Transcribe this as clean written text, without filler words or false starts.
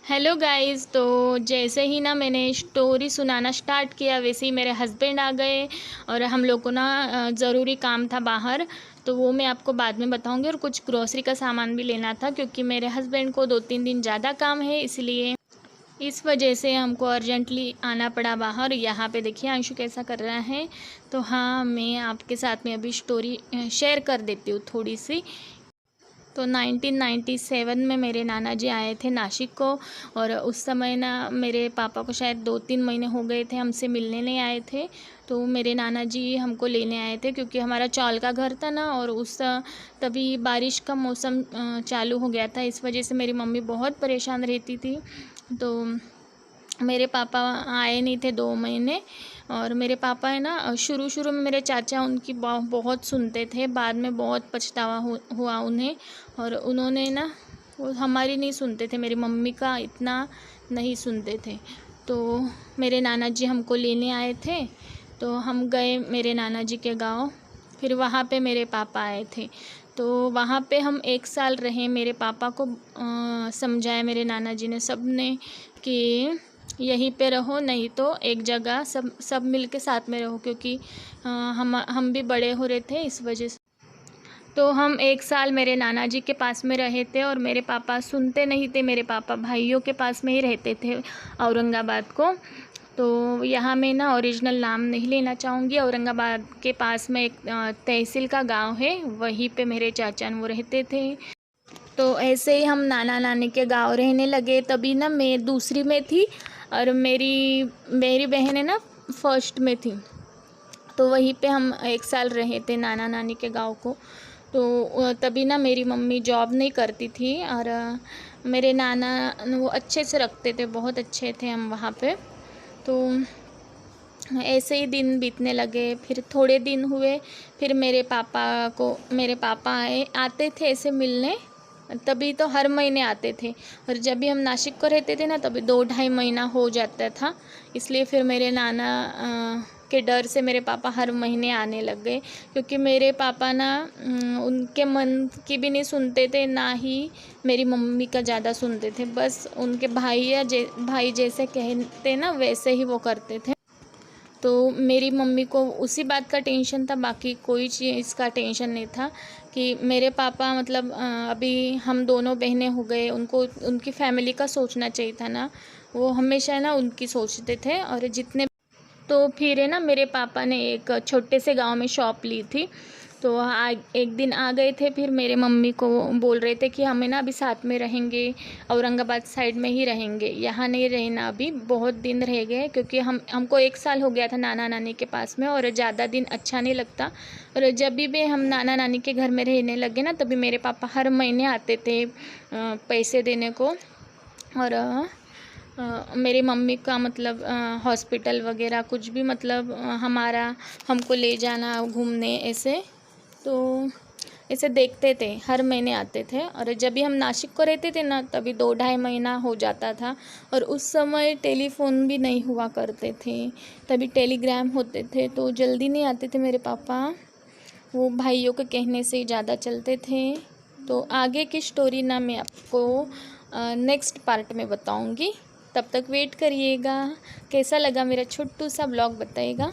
Hello guys. तो जैसे ही ना मैंने स्टोरी सुनाना स्टार्ट किया वैसे ही मेरे हस्बैंड आ गए और हम लोग को ना ज़रूरी काम था बाहर। तो वो मैं आपको बाद में बताऊंगी। और कुछ ग्रोसरी का सामान भी लेना था क्योंकि मेरे हस्बैंड को 2-3 दिन ज़्यादा काम है, इसलिए इस वजह से हमको अर्जेंटली आना पड़ा बाहर। यहाँ पे देखिए अंशु कैसा कर रहा है। तो हाँ, मैं आपके साथ में अभी स्टोरी शेयर कर देती हूँ थोड़ी सी। तो 1997 में मेरे नाना जी आए थे नासिक को। और उस समय ना मेरे पापा को शायद 2-3 महीने हो गए थे हमसे मिलने नहीं आए थे। तो मेरे नाना जी हमको लेने आए थे क्योंकि हमारा चौल का घर था ना, और तभी बारिश का मौसम चालू हो गया था। इस वजह से मेरी मम्मी बहुत परेशान रहती थी। तो मेरे पापा आए नहीं थे 2 महीने। और मेरे पापा है ना, शुरू शुरू में मेरे चाचा उनकी बहुत सुनते थे, बाद में बहुत पछतावा हुआ उन्हें। और उन्होंने ना, वो हमारी नहीं सुनते थे, मेरी मम्मी का इतना नहीं सुनते थे। तो मेरे नाना जी हमको लेने आए थे। तो हम गए मेरे नाना जी के गांव। फिर वहाँ पे मेरे पापा आए थे। तो वहाँ पे हम 1 साल रहे। मेरे पापा को समझाया मेरे नाना जी ने, सब ने, कि यहीं पे रहो, नहीं तो एक जगह सब मिल के साथ में रहो, क्योंकि हम भी बड़े हो रहे थे इस वजह से। तो हम 1 साल मेरे नाना जी के पास में रहे थे और मेरे पापा सुनते नहीं थे। मेरे पापा भाइयों के पास में ही रहते थे, औरंगाबाद को। तो यहाँ मैं ना ओरिजिनल नाम नहीं लेना चाहूँगी। औरंगाबाद के पास में एक तहसील का गांव है, वहीं पे मेरे चाचा वो रहते थे। तो ऐसे ही हम नाना नानी के गांव रहने लगे। तभी ना मैं दूसरी में थी और मेरी मेरी बहन है ना फर्स्ट में थी। तो वहीं पे हम 1 साल रहे थे नाना नानी के गांव को। तो तभी ना मेरी मम्मी जॉब नहीं करती थी और मेरे नाना वो अच्छे से रखते थे, बहुत अच्छे थे हम वहाँ पे। तो ऐसे ही दिन बीतने लगे। फिर थोड़े दिन हुए, फिर मेरे पापा आते थे ऐसे मिलने। तभी तो हर महीने आते थे। और जब भी हम नासिक को रहते थे ना, तभी 2-2.5 महीना हो जाता था। इसलिए फिर मेरे नाना के डर से मेरे पापा हर महीने आने लग गए, क्योंकि मेरे पापा ना उनके मन की भी नहीं सुनते थे, ना ही मेरी मम्मी का ज़्यादा सुनते थे। बस उनके भाई जैसे कहते ना वैसे ही वो करते थे। तो मेरी मम्मी को उसी बात का टेंशन था, बाकी कोई चीज़ का टेंशन नहीं था। कि मेरे पापा मतलब अभी हम दोनों बहनें हो गए, उनको उनकी फैमिली का सोचना चाहिए था ना। वो हमेशा ना उनकी सोचते थे। और जितने तो फिर है ना, मेरे पापा ने एक छोटे से गांव में शॉप ली थी। तो एक दिन आ गए थे। फिर मेरे मम्मी को बोल रहे थे कि हमें ना अभी साथ में रहेंगे, औरंगाबाद साइड में ही रहेंगे, यहाँ नहीं रहना, अभी बहुत दिन रह गए। क्योंकि हमको 1 साल हो गया था नाना नानी के पास में, और ज़्यादा दिन अच्छा नहीं लगता। और जब भी हम नाना नानी के घर में रहने लगे ना, तभी मेरे पापा हर महीने आते थे पैसे देने को। और मेरी मम्मी का मतलब हॉस्पिटल वगैरह कुछ भी, मतलब हमारा हमको ले जाना घूमने ऐसे। तो ऐसे देखते थे, हर महीने आते थे। और जब भी हम नासिक को रहते थे ना, तभी 2-2.5 महीना हो जाता था। और उस समय टेलीफोन भी नहीं हुआ करते थे, तभी टेलीग्राम होते थे। तो जल्दी नहीं आते थे मेरे पापा, वो भाइयों के कहने से ही ज़्यादा चलते थे। तो आगे की स्टोरी ना मैं आपको नेक्स्ट पार्ट में बताऊंगी। तब तक वेट करिएगा। कैसा लगा मेरा छोटू सा ब्लॉग बताइएगा।